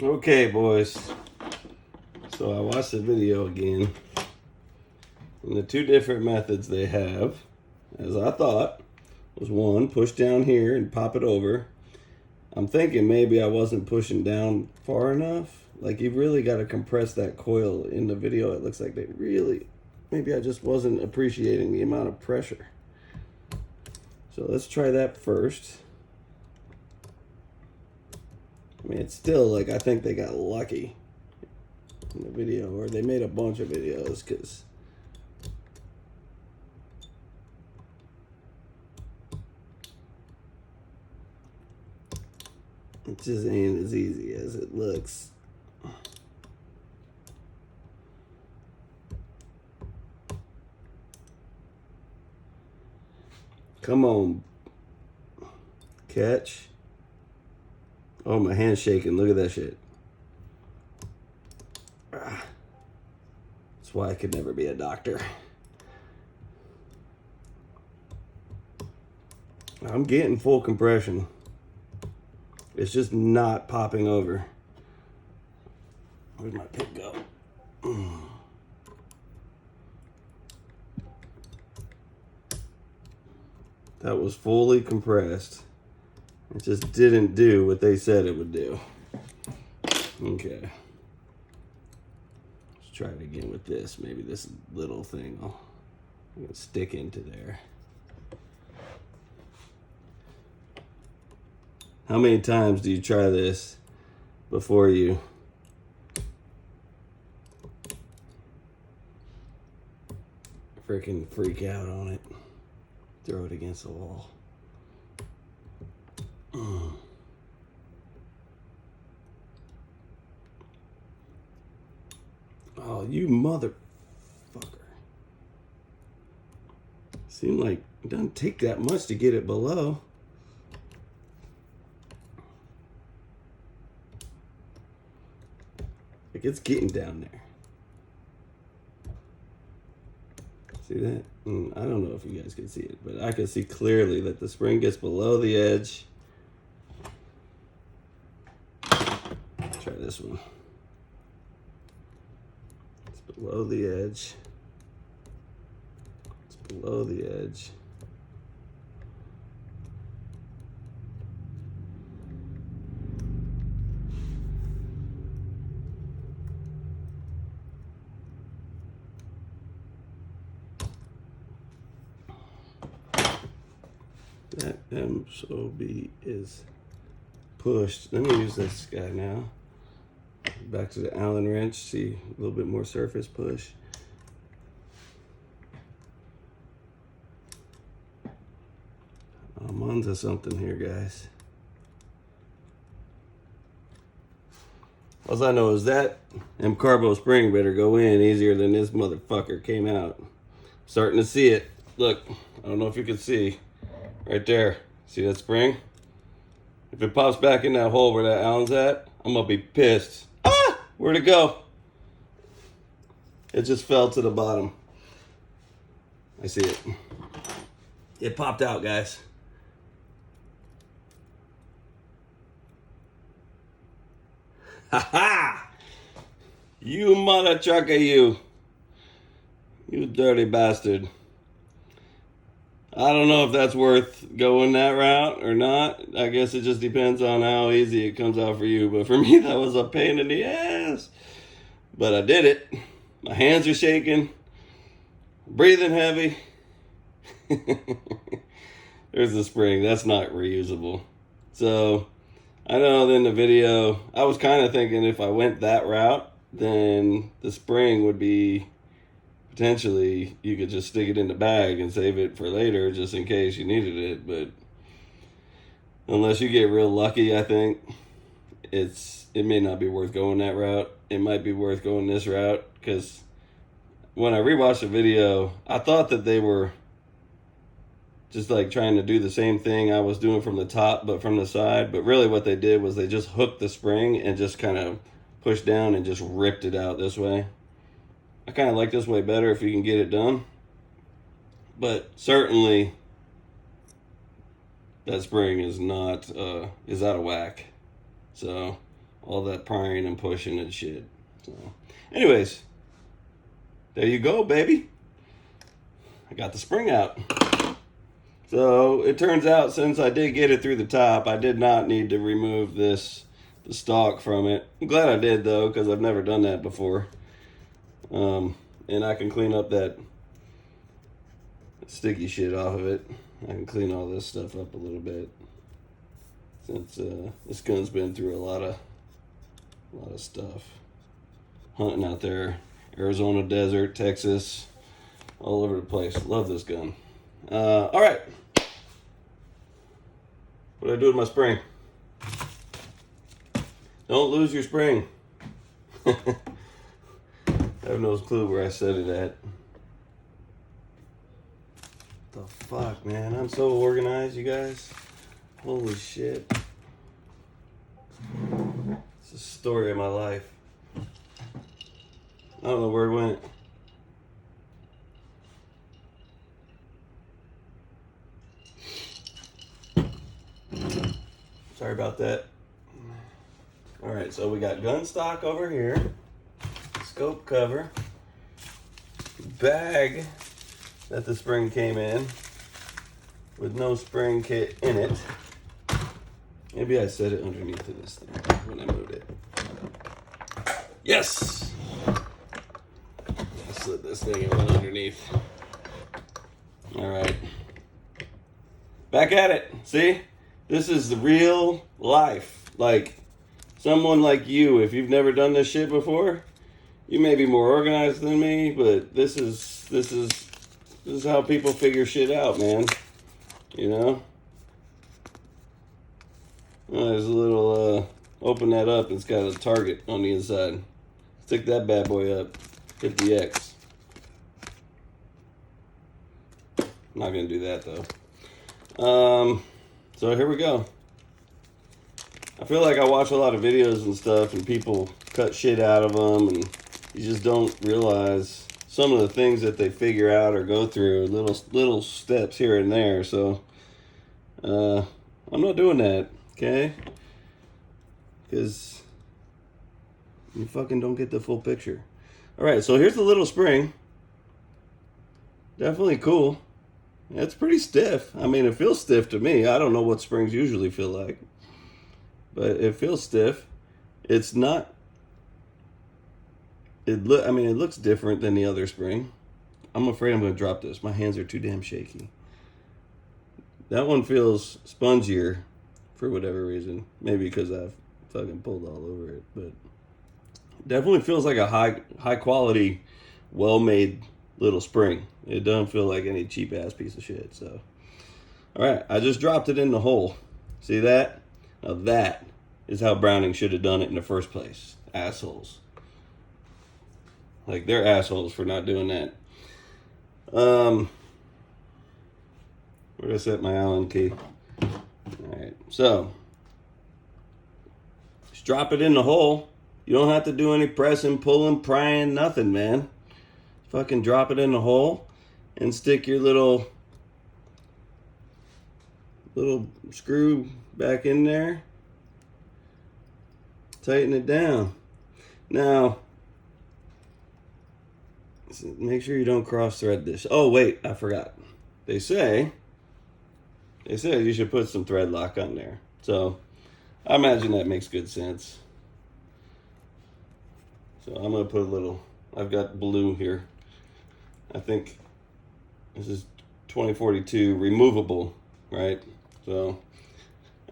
Okay, boys. So I watched the video again. And the two different methods they have, as I thought, was one, push down here and pop it over. I'm thinking maybe I wasn't pushing down far enough. Like, you've really got to compress that coil in the video. It looks like they really, maybe I just wasn't appreciating the amount of pressure. So let's try that first. I mean, it's still like, I think they got lucky in the video, or they made a bunch of videos, because it just ain't as easy as it looks. Come on. Catch. Oh, my hand's shaking. Look at that shit. That's why I could never be a doctor. I'm getting full compression. It's just not popping over. Where'd my pick go? That was fully compressed. It just didn't do what they said it would do. Okay. Let's try it again with this. Maybe this little thing will stick into there. How many times do you try this before you freaking freak out on it? Throw it against the wall. Oh, you motherfucker. Seemed like it doesn't take that much to get it below. Like, it's getting down there. See that? I don't know if you guys can see it, but I can see clearly that the spring gets below the edge. Try this one. It's below the edge. It's below the edge. That MCARBO is pushed. Let me use this guy now. Back to the Allen wrench, see a little bit more surface push. I'm onto something here, guys. All I know is that MCARBO spring better go in easier than this motherfucker came out. Starting to see it. Look, I don't know if you can see. Right there. See that spring? If it pops back in that hole where that Allen's at, I'm gonna be pissed. Ah! Where'd it go? It just fell to the bottom. I see it. It popped out, guys. Ha ha! You mother trucker, you. You dirty bastard. I don't know if that's worth going that route or not. I guess it just depends on how easy it comes out for you. But for me, that was a pain in the ass. But I did it. My hands are shaking. Breathing heavy. There's the spring. That's not reusable. So, I know in the video, I was kind of thinking if I went that route, then the spring would be potentially, you could just stick it in the bag and save it for later just in case you needed it. But unless you get real lucky, I think it may not be worth going that route. It might be worth going this route, because when I rewatched the video, I thought that they were just like trying to do the same thing I was doing from the top but from the side. But really what they did was they just hooked the spring and just kind of pushed down and just ripped it out this way. I kind of like this way better if you can get it done. But certainly that spring is not is out of whack. So all that prying and pushing and shit. So, anyways, there you go, baby. I got the spring out. So it turns out, since I did get it through the top, I did not need to remove the stock from it. I'm glad I did, though, because I've never done that before. And I can clean up that sticky shit off of it. I can clean all this stuff up a little bit, since this gun's been through a lot of stuff. Hunting out there, Arizona desert, Texas, all over the place. Love this gun. All right. What do I do with my spring? Don't lose your spring. I have no clue where I set it at. The fuck, man? I'm so organized, you guys. Holy shit. It's the story of my life. I don't know where it went. Sorry about that. All right, so we got gun stock over here, scope cover, bag that the spring came in with no spring kit in it. Maybe I set it underneath of this thing when I moved it. Yes! I slid this thing and went underneath. All right. Back at it. See? This is the real life. Like, someone like you, if you've never done this shit before, you may be more organized than me, but this is how people figure shit out, man. You know? There's a little, open that up, it's got a target on the inside. Stick that bad boy up, hit the X. I'm not gonna do that, though. So here we go. I feel like I watch a lot of videos and stuff, and people cut shit out of them, and you just don't realize some of the things that they figure out or go through, little steps here and there. So I'm not doing that, okay? Because you fucking don't get the full picture. All right, so here's the little spring. Definitely cool. It's pretty stiff. I mean, it feels stiff to me. I don't know what springs usually feel like, but it feels stiff. It's not. I mean, it looks different than the other spring. I'm afraid I'm going to drop this. My hands are too damn shaky. That one feels spongier for whatever reason. Maybe because I've fucking pulled all over it, but it definitely feels like a high quality, well made little spring. It doesn't feel like any cheap ass piece of shit. So, all right, I just dropped it in the hole. See that? Now that is how Browning should have done it in the first place. Assholes. Like, they're assholes for not doing that. Where did I set my Allen key? All right, so just drop it in the hole. You don't have to do any pressing, pulling, prying, nothing, man. Fucking drop it in the hole and stick your little screw back in there. Tighten it down. Now, make sure you don't cross thread this. Oh wait, I forgot. They say you should put some thread lock on there. So I imagine that makes good sense. So I'm gonna put a little. I've got blue here. I think this is 2042 removable, right? So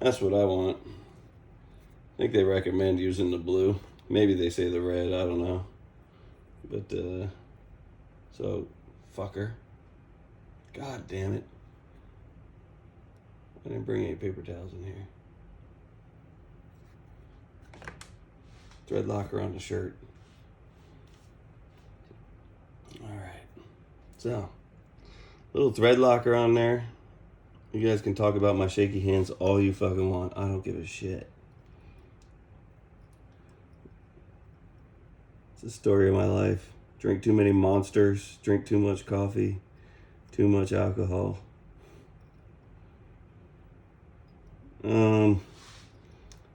that's what I want. I think they recommend using the blue. Maybe they say the red, I don't know. But so fucker. God damn it. I didn't bring any paper towels in here. Thread locker on the shirt. All right. So, little thread locker on there. You guys can talk about my shaky hands all you fucking want. I don't give a shit. It's the story of my life. Drink too many Monsters, drink too much coffee, too much alcohol.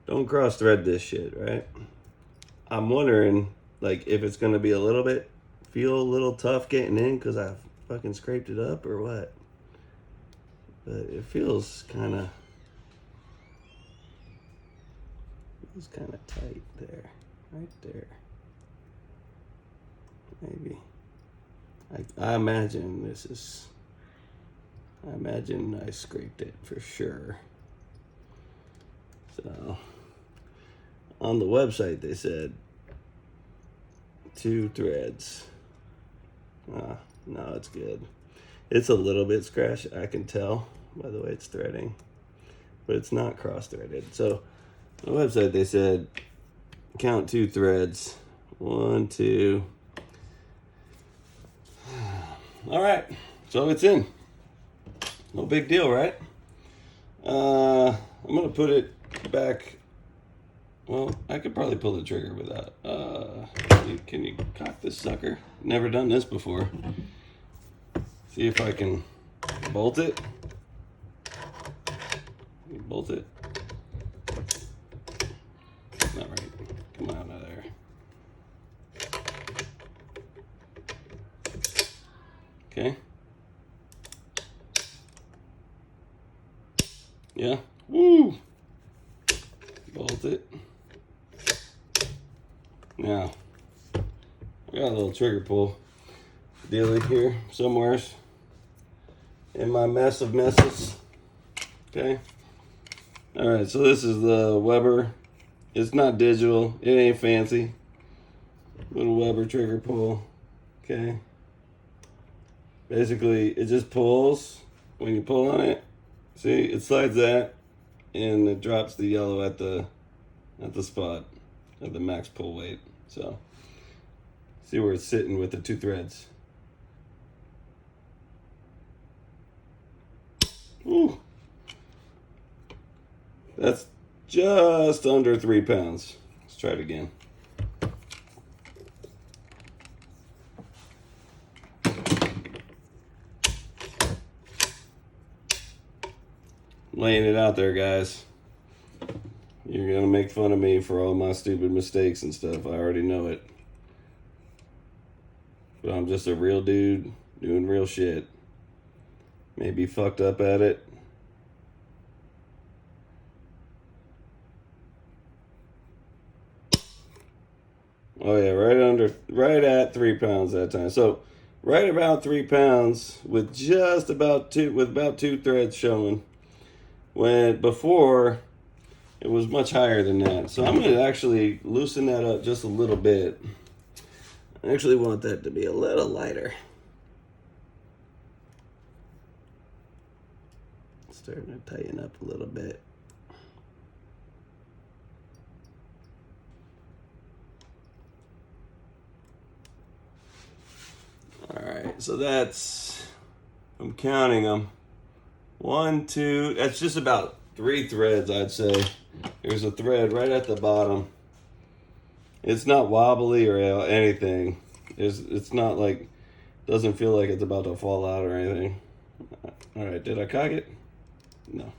don't cross thread this shit, right? I'm wondering, like, if it's gonna be a little bit, feel a little tough getting in because I fucking scraped it up or what. But it feels kind of tight there, right there. Maybe. I imagine this is. I imagine I scraped it for sure. So on the website they said 2 threads. No, it's good. It's a little bit scratched, I can tell by the way it's threading, but it's not cross threaded. So on the website they said count 2 threads. 1, 2. All right, so it's in. No big deal, right? I'm gonna put it back. Well, I could probably pull the trigger without. Can you cock this sucker? Never done this before. See if I can bolt it. Bolt it. Not right. Come out of there. Okay. Yeah. Woo! Bolt it. Now, I got a little trigger pull dealie here somewhere in my mess of messes. Okay. All right, so this is the Weber. It's not digital. It ain't fancy. Little Weber trigger pull. Okay. Basically, it just pulls. When you pull on it, see, it slides that, and it drops the yellow at the spot of the max pull weight. So, see where it's sitting with the 2 threads. Ooh. That's just under 3 pounds. Let's try it again. Laying it out there, guys. You're gonna make fun of me for all my stupid mistakes and stuff. I already know it. But I'm just a real dude doing real shit. Maybe fucked up at it. Oh yeah, right at 3 pounds that time. So right about 3 pounds with just about 2 threads showing. When before it was much higher than that. So I'm gonna actually loosen that up just a little bit. I actually want that to be a little lighter. Starting to tighten up a little bit. All right, so that's, I'm counting them. 1, 2, that's just about 3 threads, I'd say. There's a thread right at the bottom. It's not wobbly or anything. It's not like, doesn't feel like it's about to fall out or anything. All right, did I cock it? No.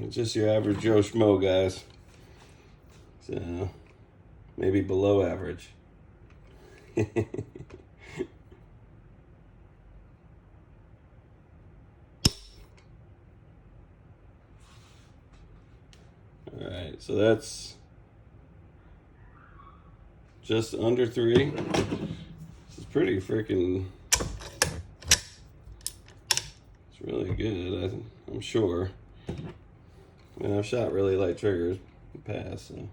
It's just your average Joe Schmo, guys. So, maybe below average. All right, so that's just under 3. This is pretty freaking, it's really good, I'm sure. I mean, I've shot really light triggers in the past, so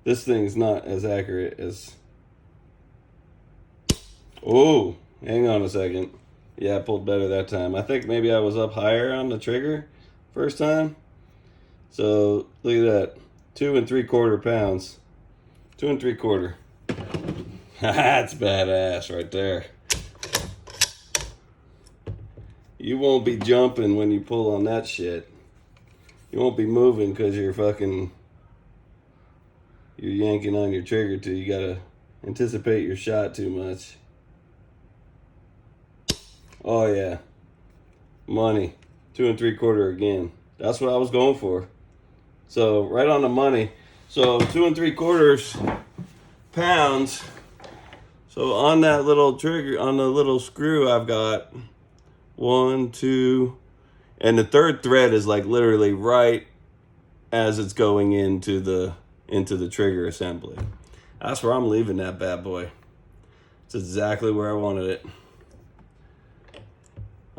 this thing's not as accurate as, oh, hang on a second. Yeah, I pulled better that time. I think maybe I was up higher on the trigger first time. So look at that, 2 3/4 pounds. 2 3/4. That's badass right there. You won't be jumping when you pull on that shit. You won't be moving because you're yanking on your trigger too. You gotta anticipate your shot too much. Oh yeah, money. 2 3/4 again. That's what I was going for. So right on the money. So 2 3/4 pounds. So on that little trigger, on the little screw, I've got 1, 2, and the third thread is like literally right as it's going into the trigger assembly. That's where I'm leaving that bad boy. It's exactly where I wanted it.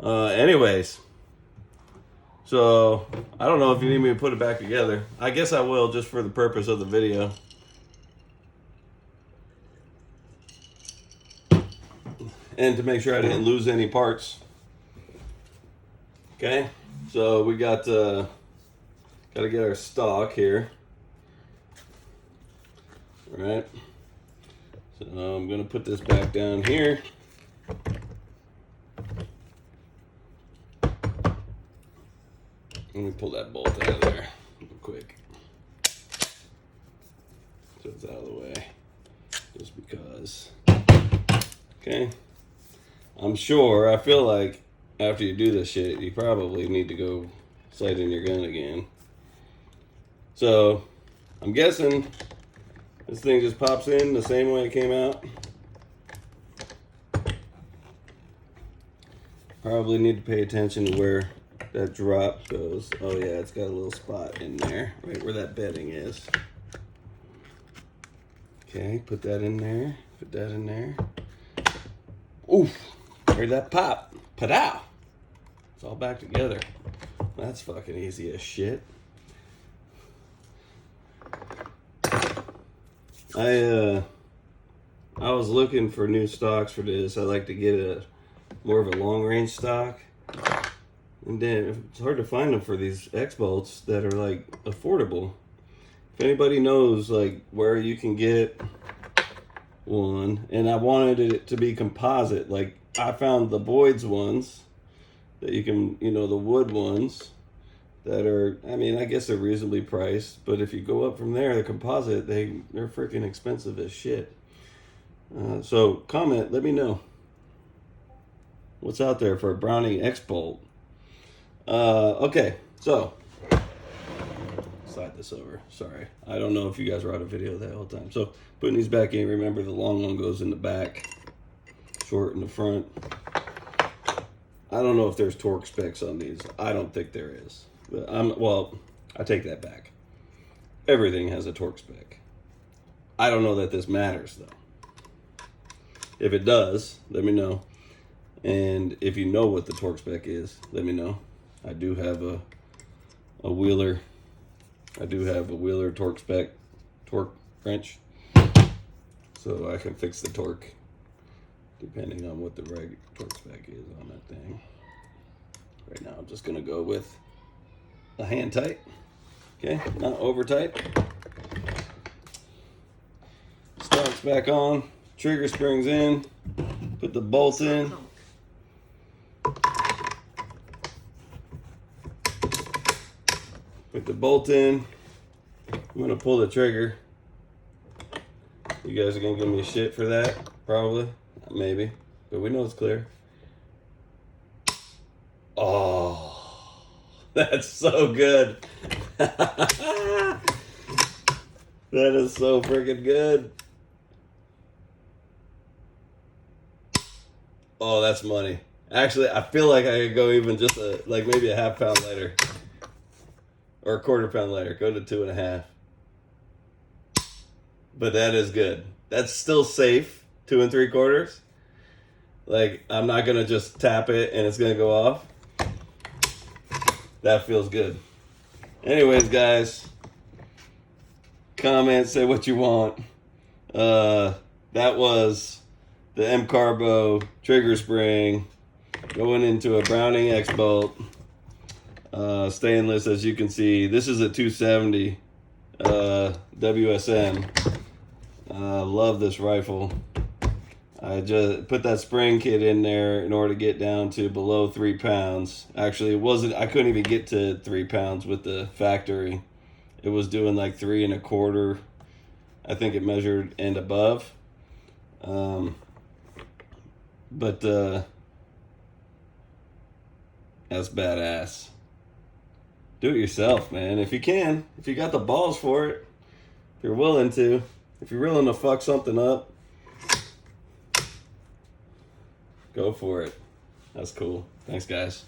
Anyways, so I don't know if you need me to put it back together. I guess I will, just for the purpose of the video. And to make sure I didn't lose any parts. Okay, so we got to get our stock here. All right, so I'm gonna put this back down here. Let me pull that bolt out of there real quick, so it's out of the way, just because. Okay, I'm sure, I feel like after you do this shit, you probably need to go sight in your gun again. So I'm guessing this thing just pops in the same way it came out. Probably need to pay attention to where that drop goes. Oh yeah, it's got a little spot in there, right where that bedding is. Okay, put that in there. Put that in there. Oof! Heard that pop? Padow! It's all back together. That's fucking easy as shit. I was looking for new stocks for this. I like to get a more of a long range stock. And then it's hard to find them for these X bolts that are like affordable. If anybody knows like where you can get one, and I wanted it to be composite. Like I found the Boyd's ones that you can, you know, the wood ones that are, I mean, I guess they're reasonably priced, but if you go up from there, the composite, they're freaking expensive as shit. So comment, let me know what's out there for a Browning X bolt. Okay, so slide this over. Sorry, I don't know if you guys were out of video that whole time. So putting these back in, remember the long one goes in the back, short in the front. I don't know if there's torque specs on these. I don't think there is. But I take that back. Everything has a torque spec. I don't know that this matters though. If it does, let me know. And if you know what the torque spec is, let me know. I do have a Wheeler. I do have a Wheeler torque wrench, so I can fix the torque depending on what the regular torque spec is on that thing. Right now, I'm just gonna go with a hand tight. Okay, not over tight. Stock's back on. Trigger springs in. Put the bolts in. Put the bolt in. I'm gonna pull the trigger. You guys are gonna give me shit for that, probably, maybe, but we know it's clear. Oh, that's so good. That is so freaking good. Oh, that's money. Actually, I feel like I could go even just like maybe a half pound lighter. Or a quarter pound lighter. Go to 2.5. But that is good. That's still safe. 2 3/4. Like, I'm not going to just tap it and it's going to go off. That feels good. Anyways, guys. Comment, say what you want. That was the MCARBO trigger spring going into a Browning X bolt. Stainless, as you can see. This is a 270 WSM. Love this rifle. I just put that spring kit in there in order to get down to below 3 pounds. Actually, it wasn't, I couldn't even get to 3 pounds with the factory. It was doing like 3 1/4. I think it measured and above. But That's badass. Do it yourself, man. If you can. If you got the balls for it. If you're willing to. If you're willing to fuck something up. Go for it. That's cool. Thanks, guys.